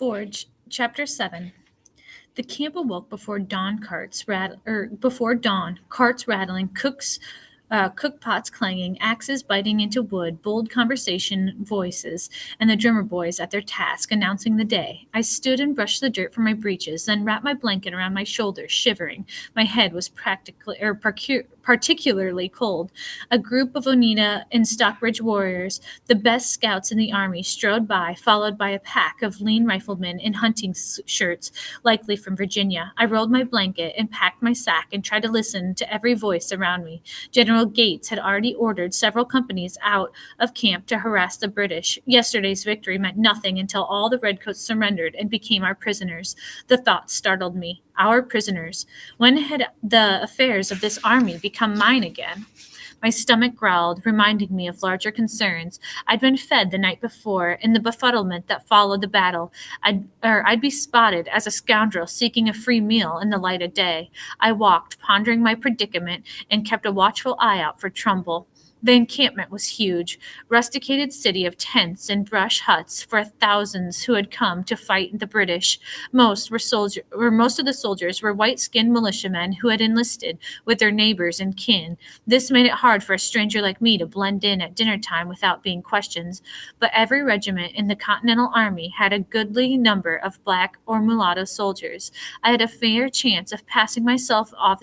Forge, Chapter 7. The camp awoke before dawn, carts rattling, cook pots clanging, axes biting into wood, bold conversation voices, and the drummer boys at their task, announcing the day. I stood and brushed the dirt from my breeches, then wrapped my blanket around my shoulders, shivering. My head was particularly cold. A group of Oneida and Stockbridge warriors, the best scouts in the army, strode by, followed by a pack of lean riflemen in hunting shirts, likely from Virginia. I rolled my blanket and packed my sack and tried to listen to every voice around me. General Gates had already ordered several companies out of camp to harass the British. Yesterday's victory meant nothing until all the redcoats surrendered and became our prisoners. The thought startled me. Our prisoners. When had the affairs of this army become mine again? My stomach growled, reminding me of larger concerns. I'd been fed the night before. In the befuddlement that followed the battle, I'd be spotted as a scoundrel seeking a free meal in the light of day. I walked, pondering my predicament, and kept a watchful eye out for Trumbull. The encampment was huge, rusticated city of tents and brush huts for thousands who had come to fight the British. Most of the soldiers were white-skinned militiamen who had enlisted with their neighbors and kin. This made it hard for a stranger like me to blend in at dinner time without being questioned. But every regiment in the Continental Army had a goodly number of black or mulatto soldiers. I had a fair chance of passing myself off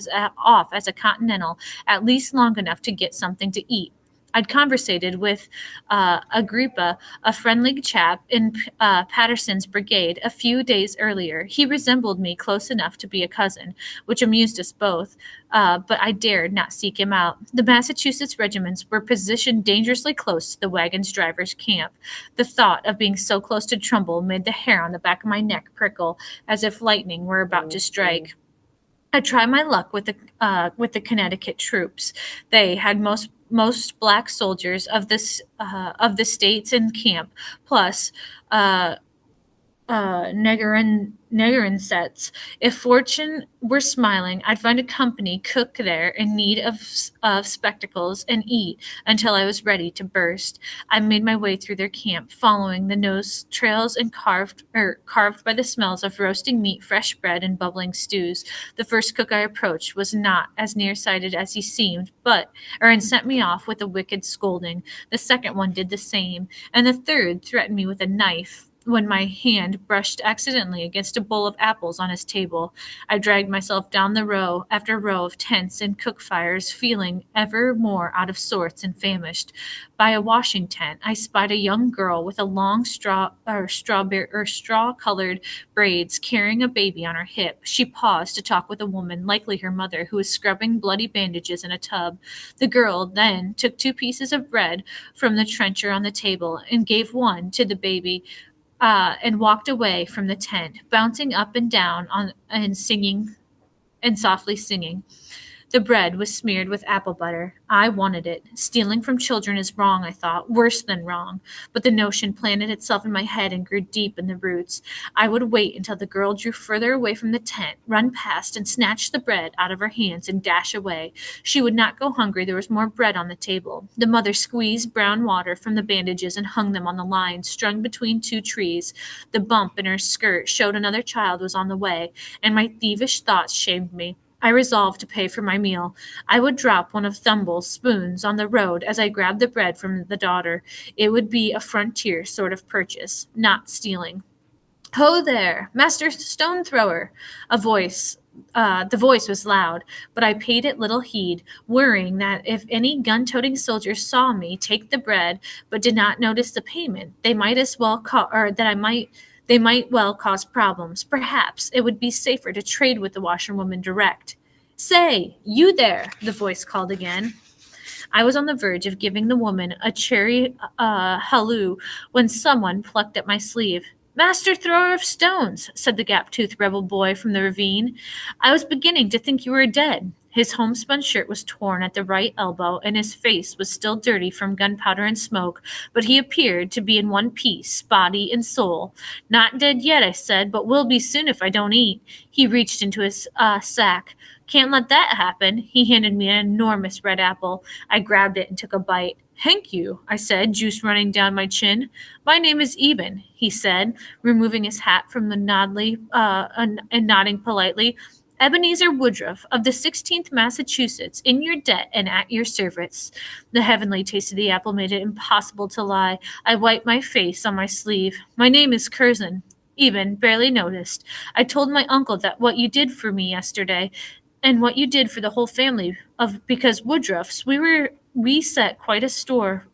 as a Continental, at least long enough to get something to eat. I'd conversated with Agrippa, a friendly chap in Patterson's brigade, a few days earlier. He resembled me close enough to be a cousin, which amused us both, but I dared not seek him out. The Massachusetts regiments were positioned dangerously close to the wagon's driver's camp. The thought of being so close to Trumbull made the hair on the back of my neck prickle, as if lightning were about to strike. I tried my luck with the Connecticut troops. They had most black soldiers of the states in camp, plus uh, Negarinsets. If fortune were smiling, I'd find a company cook there in need of spectacles and eat until I was ready to burst. I made my way through their camp, following the nose trails and carved by the smells of roasting meat, fresh bread, and bubbling stews. The first cook I approached was not as nearsighted as he seemed, and sent me off with a wicked scolding. The second one did the same, and the third threatened me with a knife when my hand brushed accidentally against a bowl of apples on his table. I dragged myself down the row after row of tents and cook fires, feeling ever more out of sorts and famished. By a washing tent, I spied a young girl with a long straw-colored braids, carrying a baby on her hip. She paused to talk with a woman, likely her mother, who was scrubbing bloody bandages in a tub. The girl then took 2 pieces of bread from the trencher on the table and gave one to the baby, and walked away from the tent, bouncing up and down and softly singing. The bread was smeared with apple butter. I wanted it. Stealing from children is wrong, I thought, worse than wrong. But the notion planted itself in my head and grew deep in the roots. I would wait until the girl drew further away from the tent, run past and snatch the bread out of her hands and dash away. She would not go hungry. There was more bread on the table. The mother squeezed brown water from the bandages and hung them on the line, strung between 2 trees. The bump in her skirt showed another child was on the way, and my thievish thoughts shamed me. I resolved to pay for my meal. I would drop one of Thumble's spoons on the road as I grabbed the bread from the daughter. It would be a frontier sort of purchase, not stealing. Ho there, Master Stone Thrower! The voice was loud, but I paid it little heed, worrying that if any gun-toting soldiers saw me take the bread but did not notice the payment, they might as well they might well cause problems. Perhaps it would be safer to trade with the washerwoman direct. Say, you there, the voice called again. I was on the verge of giving the woman a cheery halloo when someone plucked at my sleeve. Master Thrower of Stones, said the gap-toothed rebel boy from the ravine. I was beginning to think you were dead. His homespun shirt was torn at the right elbow, and his face was still dirty from gunpowder and smoke, but he appeared to be in one piece, body and soul. Not dead yet, I said, but will be soon if I don't eat. He reached into his sack. Can't let that happen. He handed me an enormous red apple. I grabbed it and took a bite. "Thank you," I said, juice running down my chin. "My name is Eben," he said, removing his hat from the and nodding politely. "Ebenezer Woodruff of the 16th Massachusetts, in your debt and at your service." The heavenly taste of the apple made it impossible to lie. I wiped my face on my sleeve. "My name is Curzon." Eben barely noticed. "I told my uncle that what you did for me yesterday, and what you did for the whole family of because Woodruffs, we set quite a store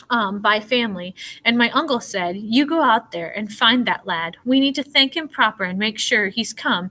by family, and my uncle said, 'You go out there and find that lad. We need to thank him proper and make sure he's come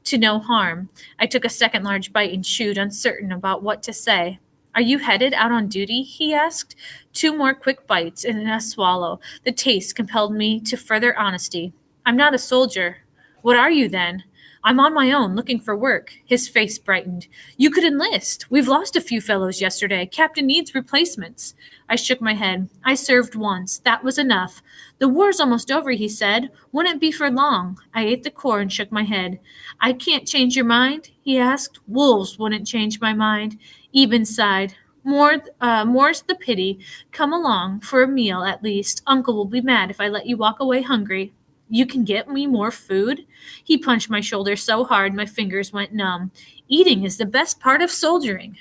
to no harm.'" I took a second large bite and chewed, uncertain about what to say. "Are you headed out on duty?" he asked. Two more quick bites and a swallow. The taste compelled me to further honesty. "I'm not a soldier." "What are you, then?" "I'm on my own, looking for work." His face brightened. "You could enlist. We've lost a few fellows yesterday. Captain needs replacements." I shook my head. "I served once. That was enough." "The war's almost over," he said. "Wouldn't be for long." I ate the core and shook my head. "I can't change your mind?" he asked. "Wolves wouldn't change my mind." Eben sighed. More's the pity. Come along, for a meal at least. Uncle will be mad if I let you walk away hungry." "You can get me more food?" He punched my shoulder so hard my fingers went numb. "Eating is the best part of soldiering."